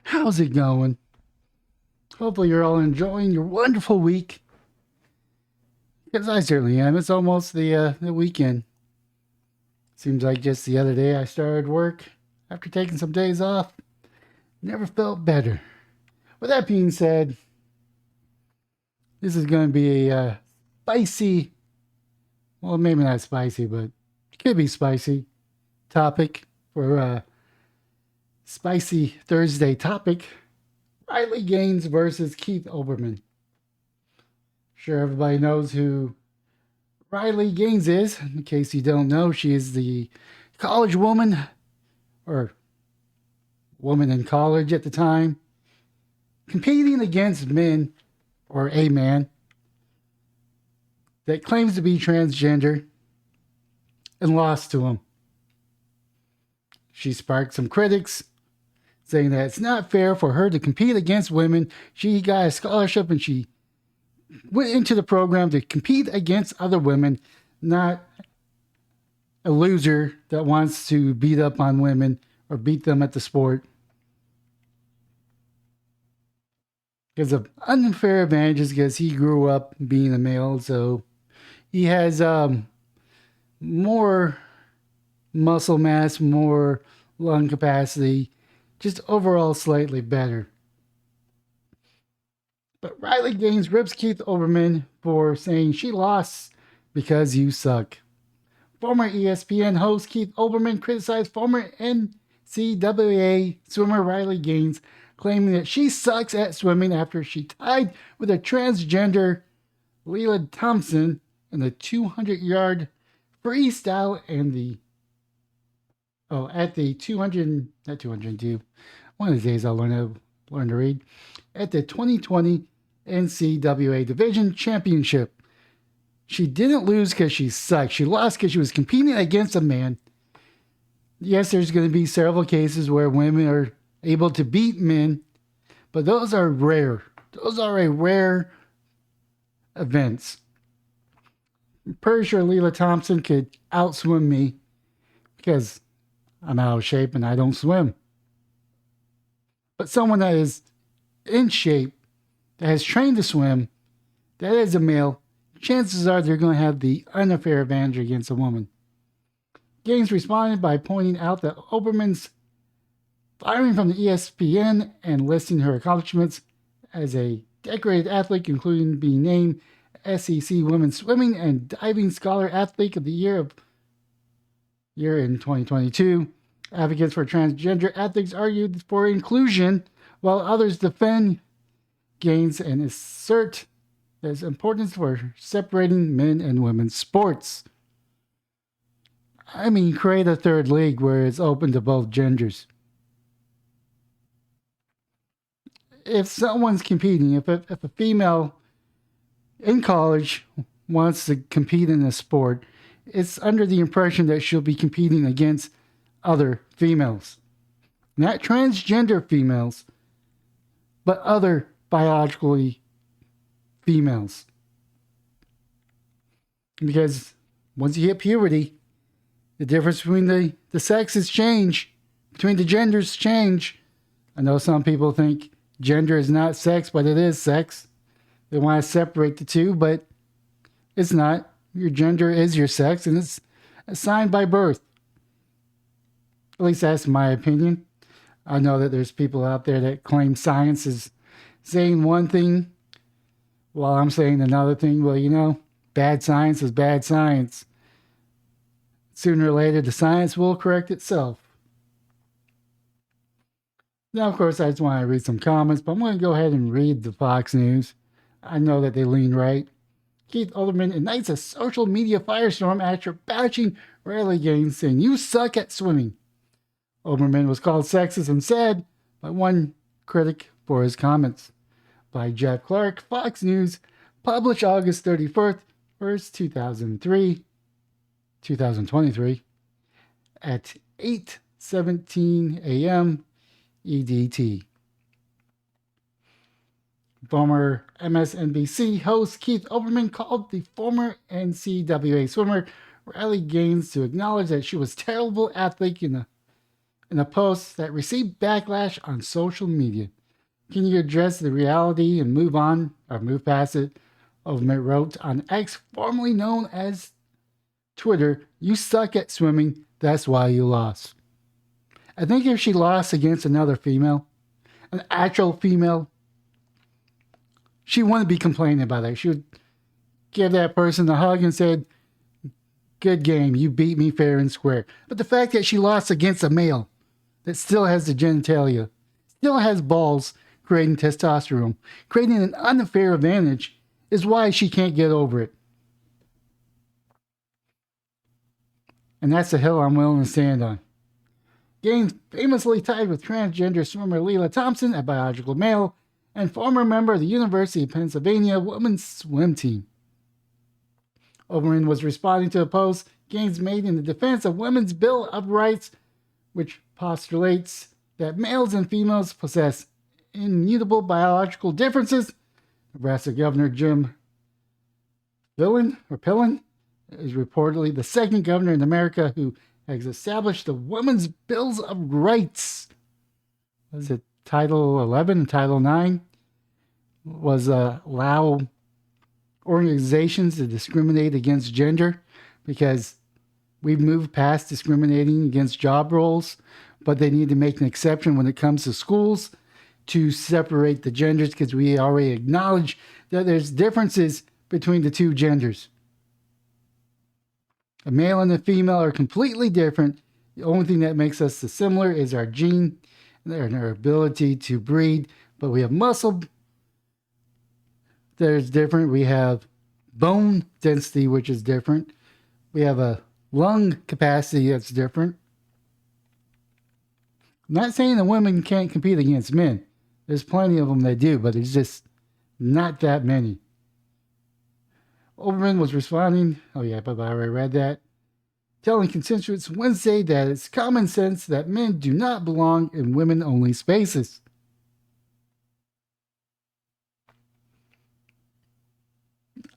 How's it going? Hopefully, you're all enjoying your wonderful week. Because I certainly am. It's almost the weekend. Seems like just the other day I started work after taking some days off. Never felt better. With that being said, this is going to be a spicy, well, maybe not spicy, but it could be spicy topic for spicy Thursday topic. Riley Gaines versus Keith Olbermann. Sure, everybody knows who Riley Gaines is. In case you don't know, she is the college woman, or woman in college at the time, competing against men, or a man, that claims to be transgender and lost to him. She sparked some critics, saying that it's not fair for her to compete against women. She got a scholarship and she went into the program to compete against other women, not a loser that wants to beat up on women or beat them at the sport. Because of unfair advantages, because he grew up being a male, so he has more muscle mass, more lung capacity, just overall slightly better. But Riley Gaines rips Keith Olbermann for saying she lost because you suck. Former ESPN host Keith Olbermann criticized former NCAA swimmer Riley Gaines, claiming that she sucks at swimming after she tied with a transgender Leila Thompson in the 200-yard freestyle and at the 200, not 202, one of these days I'll learn to read, at the 2020 NCAA Division Championship. She didn't lose because she sucked. She lost because she was competing against a man. Yes, there's going to be several cases where women are able to beat men, but those are rare. Those are a rare events. I'm pretty sure Leila Thompson could outswim me because I'm out of shape and I don't swim. But someone that is in shape, that has trained to swim, that is a male, chances are they're going to have the unfair advantage against a woman. Gaines responded by pointing out that Olbermann's firing from the ESPN and listing her accomplishments as a decorated athlete, including being named SEC Women's Swimming and Diving Scholar Athlete of the Year in 2022. Advocates for transgender athletes argued for inclusion, while others defend Gaines and assert there's importance for separating men and women's sports. I mean, create a third league where it's open to both genders. If someone's competing, if a female in college wants to compete in a sport, it's under the impression that she'll be competing against other females. Not transgender females, but other biologically females. Because once you hit puberty, the difference between the sexes change, between the genders change. I know some people think gender is not sex, but it is sex. They want to separate the two, but it's not. Your gender is your sex, and it's assigned by birth. At least that's my opinion. I know that there's people out there that claim science is saying one thing while I'm saying another thing. Well, bad science is bad science. Sooner or later, the science will correct itself. Now, of course, I just want to read some comments, but I'm going to go ahead and read the Fox News. I know that they lean right. Keith Olbermann ignites a social media firestorm after bashing Riley Gaines, saying, "You suck at swimming." Olbermann was called sexist and sad by one critic for his comments. By Jeff Clark, Fox News, published August 31st, 2023, at 8:17 a.m. EDT. Former MSNBC host Keith Olbermann called the former NCAA swimmer Riley Gaines to acknowledge that she was a terrible athlete in a post that received backlash on social media. Can you address the reality and move on or move past it? Olbermann wrote on X, formerly known as Twitter, "You suck at swimming, that's why you lost." I think if she lost against another female, an actual female, she wouldn't be complaining about it. She would give that person a hug and said, "Good game, you beat me fair and square." But the fact that she lost against a male that still has the genitalia, still has balls, creating testosterone, creating an unfair advantage, is why she can't get over it. And that's the hill I'm willing to stand on. Gaines famously tied with transgender swimmer Leela Thompson, a biological male, and former member of the University of Pennsylvania women's swim team. Olbermann was responding to a post Gaines made in the defense of Women's Bill of Rights, which postulates that males and females possess immutable biological differences. Nebraska Governor Jim Pillin is reportedly the second governor in America who has established the Women's Bills of Rights. Was it Title 11 and Title 9? Was allow organizations to discriminate against gender, because we've moved past discriminating against job roles, but they need to make an exception when it comes to schools to separate the genders, because we already acknowledge that there's differences between the two genders. A male and a female are completely different. The only thing that makes us similar is our gene and our ability to breed, but we have muscle that is different. We have bone density, which is different. We have a lung capacity that's different. I'm not saying that women can't compete against men. There's plenty of them that do, but it's just not that many. Olbermann was responding, I already read that, telling constituents Wednesday that it's common sense that men do not belong in women-only spaces.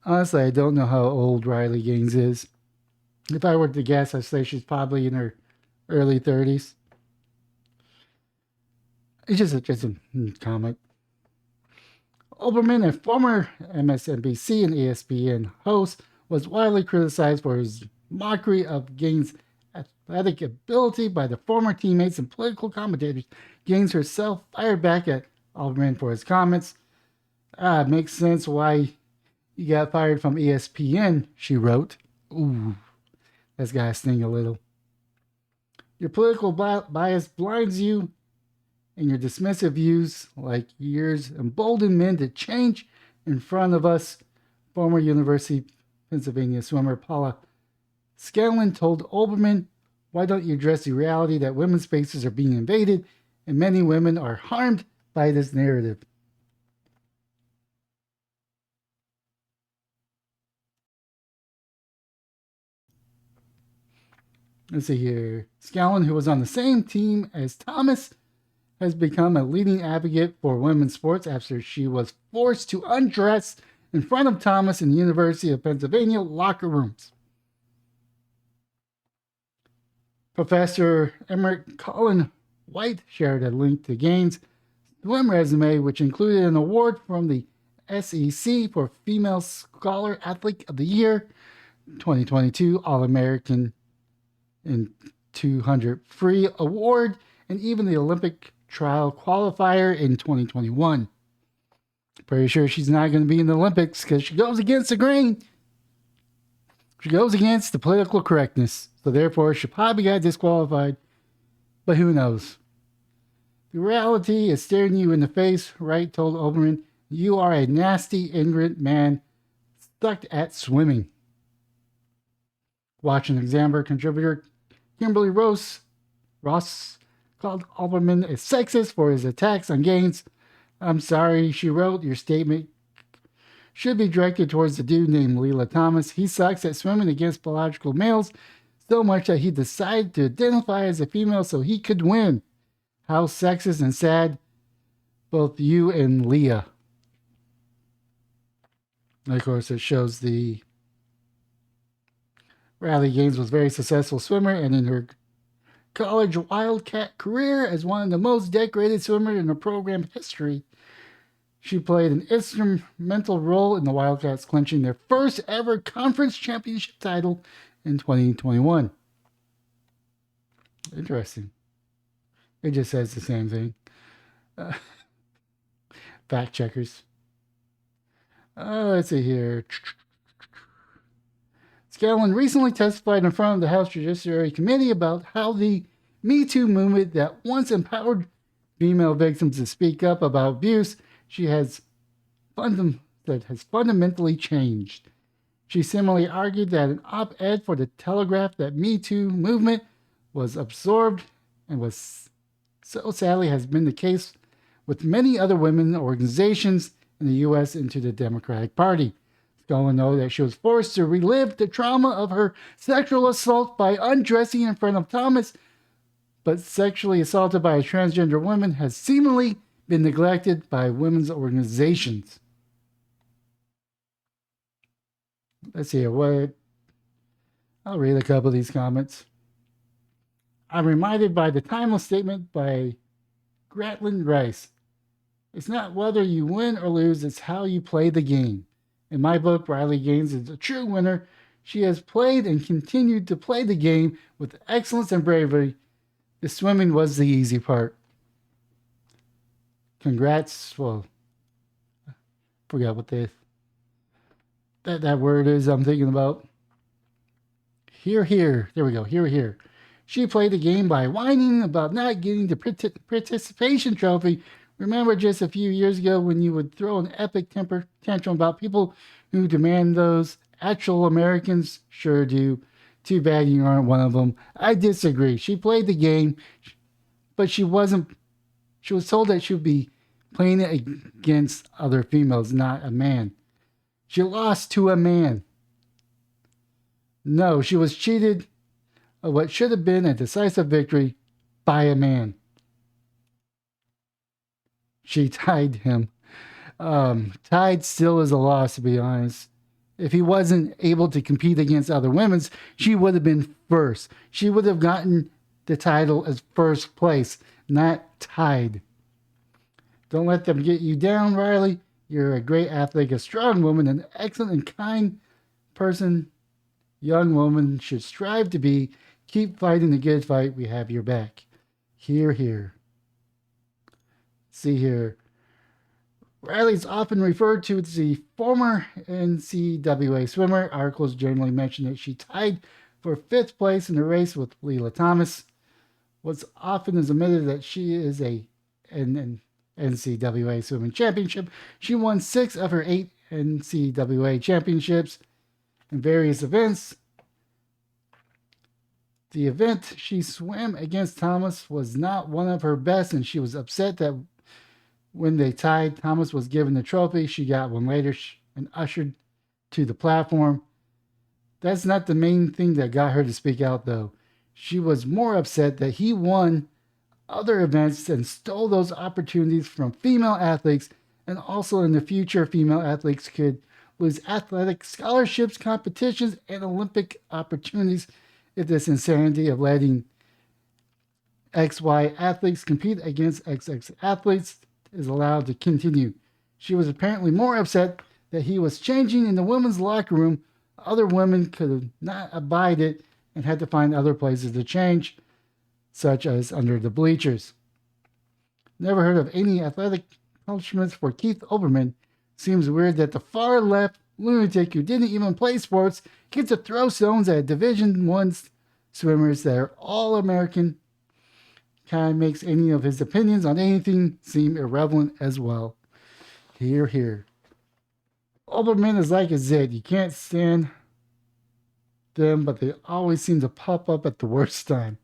Honestly, I don't know how old Riley Gaines is. If I were to guess, I'd say she's probably in her early 30s. It's just a comment. Olbermann, a former MSNBC and ESPN host, was widely criticized for his mockery of Gaines' athletic ability by the former teammates and political commentators. Gaines herself fired back at Olbermann for his comments. It makes sense why you got fired from ESPN, she wrote. Ooh, that's got to sting a little. Your political bias blinds you, and your dismissive views, like yours, embolden men to change in front of us. Former University of Pennsylvania swimmer Paula Scanlon told Olbermann, "Why don't you address the reality that women's spaces are being invaded and many women are harmed by this narrative?" Let's see here. Scanlon, who was on the same team as Thomas, has become a leading advocate for women's sports after she was forced to undress in front of Thomas in the University of Pennsylvania locker rooms. Professor Emeritus Colin White shared a link to Gaines' swim resume, which included an award from the SEC for Female Scholar Athlete of the Year, 2022 All-American in 200 free award, and even the Olympic trial qualifier in 2021. Pretty sure she's not going to be in the Olympics because she goes against the grain. She goes against the political correctness. So therefore, she probably got disqualified. But who knows? The reality is staring you in the face, Wright told Olbermann. You are a nasty, ignorant man stuck at swimming. Watch Examiner contributor Kimberly Ross called Olbermann a sexist for his attacks on Gaines. "I'm sorry," she wrote, "your statement should be directed towards the dude named Leela Thomas. He sucks at swimming against biological males so much that he decided to identify as a female so he could win. How sexist and sad, both you and Leah." And of course, it shows the Riley Gaines was a very successful swimmer, and in her college Wildcat career as one of the most decorated swimmers in the program history. She played an instrumental role in the Wildcats clinching their first ever conference championship title in 2021. Interesting. It just says the same thing. Uh, Fact checkers. Let's see here. Scanlon recently testified in front of the House Judiciary Committee about how the Me Too movement that once empowered female victims to speak up about abuse that has fundamentally changed. She similarly argued that an op-ed for the Telegraph that Me Too movement was absorbed and was so sadly has been the case with many other women organizations in the U.S. into the Democratic Party. Scanlon noted that she was forced to relive the trauma of her sexual assault by undressing in front of Thomas, but sexually assaulted by a transgender woman has seemingly been neglected by women's organizations. Let's see what. I'll read a couple of these comments. I'm reminded by the timeless statement by Gratland Rice. It's not whether you win or lose, it's how you play the game. In my book, Riley Gaines is a true winner. She has played and continued to play the game with excellence and bravery. The swimming was the easy part. Congrats. Well, I forgot what that word is I'm thinking about. Here. There we go. Here. She played the game by whining about not getting the participation trophy. Remember just a few years ago when you would throw an epic temper tantrum about people who demand those? Actual Americans sure do. Too bad you aren't one of them. I disagree. She played the game, but she wasn't. She was told that she would be playing it against other females, not a man. She lost to a man. No, she was cheated of what should have been a decisive victory by a man. She tied him. Tied still is a loss, to be honest. If he wasn't able to compete against other women, she would have been first. She would have gotten the title as first place, not tied. Don't let them get you down, Riley. You're a great athlete, a strong woman, an excellent and kind person. Young woman should strive to be. Keep fighting the good fight. We have your back. Here. See here. Riley's often referred to as the former NCAA swimmer. Articles generally mention that she tied for 5th place in the race with Leila Thomas. What's often is admitted that she is an NCAA swimming championship. She won 6 of her 8 NCAA championships in various events. The event she swam against Thomas was not one of her best, and she was upset that when they tied, Thomas was given the trophy. She got one later and ushered to the platform. That's not the main thing that got her to speak out, though. She was more upset that he won other events and stole those opportunities from female athletes, and also in the future, female athletes could lose athletic scholarships, competitions, and Olympic opportunities if this insanity of letting XY athletes compete against XX athletes is allowed to continue. She was apparently more upset that he was changing in the women's locker room. Other women could not abide it and had to find other places to change, such as under the bleachers. Never heard of any athletic accomplishments for Keith Olbermann. Seems weird that the far left lunatic who didn't even play sports gets to throw stones at Division I swimmers that are all American. Kind of makes any of his opinions on anything seem irrelevant as well. Here. Olbermann is like a Zed. You can't stand them, but they always seem to pop up at the worst time.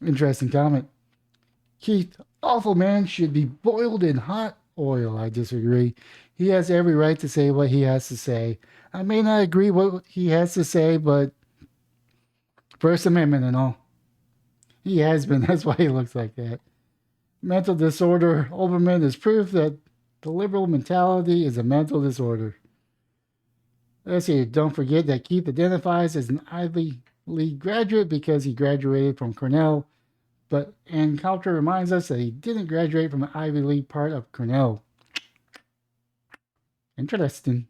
Interesting comment. Keith, awful man, should be boiled in hot oil. I disagree. He has every right to say what he has to say. I may not agree what he has to say, but First Amendment and all. He has been. That's why he looks like that. Mental disorder. Olbermann is proof that the liberal mentality is a mental disorder. Let's see. Don't forget that Keith identifies as an League graduate because he graduated from Cornell, but Ann Coulter reminds us that he didn't graduate from an Ivy League part of Cornell. Interesting.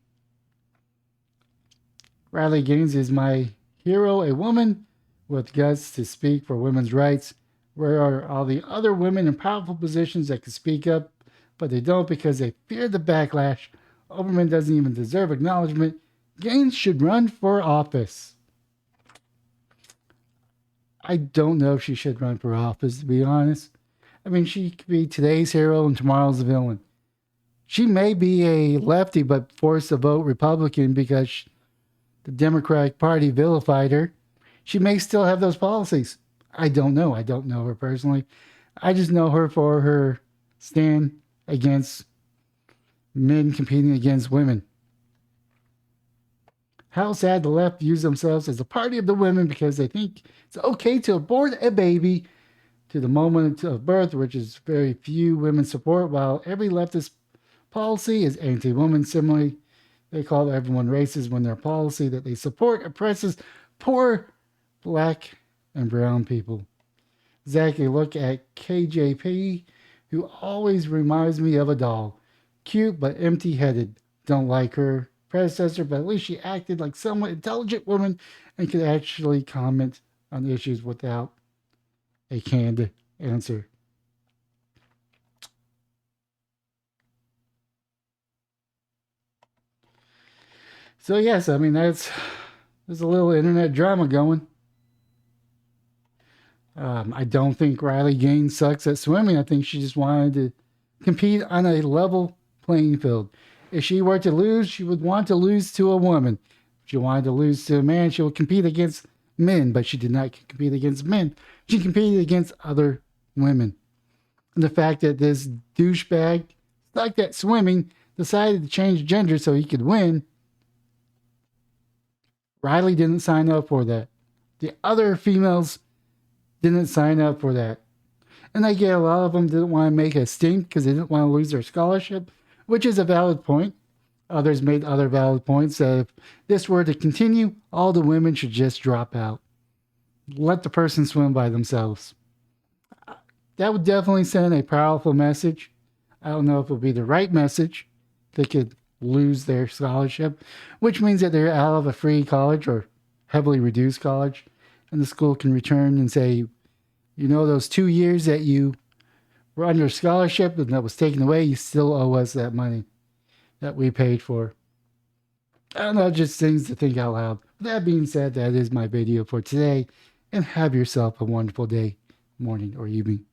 Riley Gaines is my hero, a woman with guts to speak for women's rights. Where are all the other women in powerful positions that can speak up, but they don't because they fear the backlash? Olbermann doesn't even deserve acknowledgement. Gaines should run for office. I don't know if she should run for office, to be honest. I mean, she could be today's hero and tomorrow's villain. She may be a lefty, but forced to vote Republican because the Democratic Party vilified her. She may still have those policies. I don't know. I don't know her personally. I just know her for her stand against men competing against women. How sad the left views themselves as the party of the women because they think it's okay to abort a baby to the moment of birth, which is very few women support, while every leftist policy is anti-woman. Similarly, they call everyone racist when their policy that they support oppresses poor black and brown people. Exactly. Look at KJP, who always reminds me of a doll. Cute but empty-headed. Don't like her predecessor, but at least she acted like somewhat intelligent woman and could actually comment on issues without a canned answer. So yes, I mean there's a little internet drama going. I don't think Riley Gaines sucks at swimming. I think she just wanted to compete on a level playing field. If she were to lose, she would want to lose to a woman. If she wanted to lose to a man, she would compete against men, but she did not compete against men. She competed against other women. And the fact that this douchebag stuck at swimming decided to change gender so he could win, Riley didn't sign up for that. The other females didn't sign up for that. And I get a lot of them didn't want to make a stink because they didn't want to lose their scholarship, which is a valid point. Others made other valid points that if this were to continue, all the women should just drop out. Let the person swim by themselves. That would definitely send a powerful message. I don't know if it would be the right message. They could lose their scholarship, which means that they're out of a free college or heavily reduced college, and the school can return and say, you know, those 2 years that you were under scholarship and that was taken away, you still owe us that money that we paid for. I don't know, just things to think out loud. That being said, that is my video for today, and have yourself a wonderful day, morning, or evening.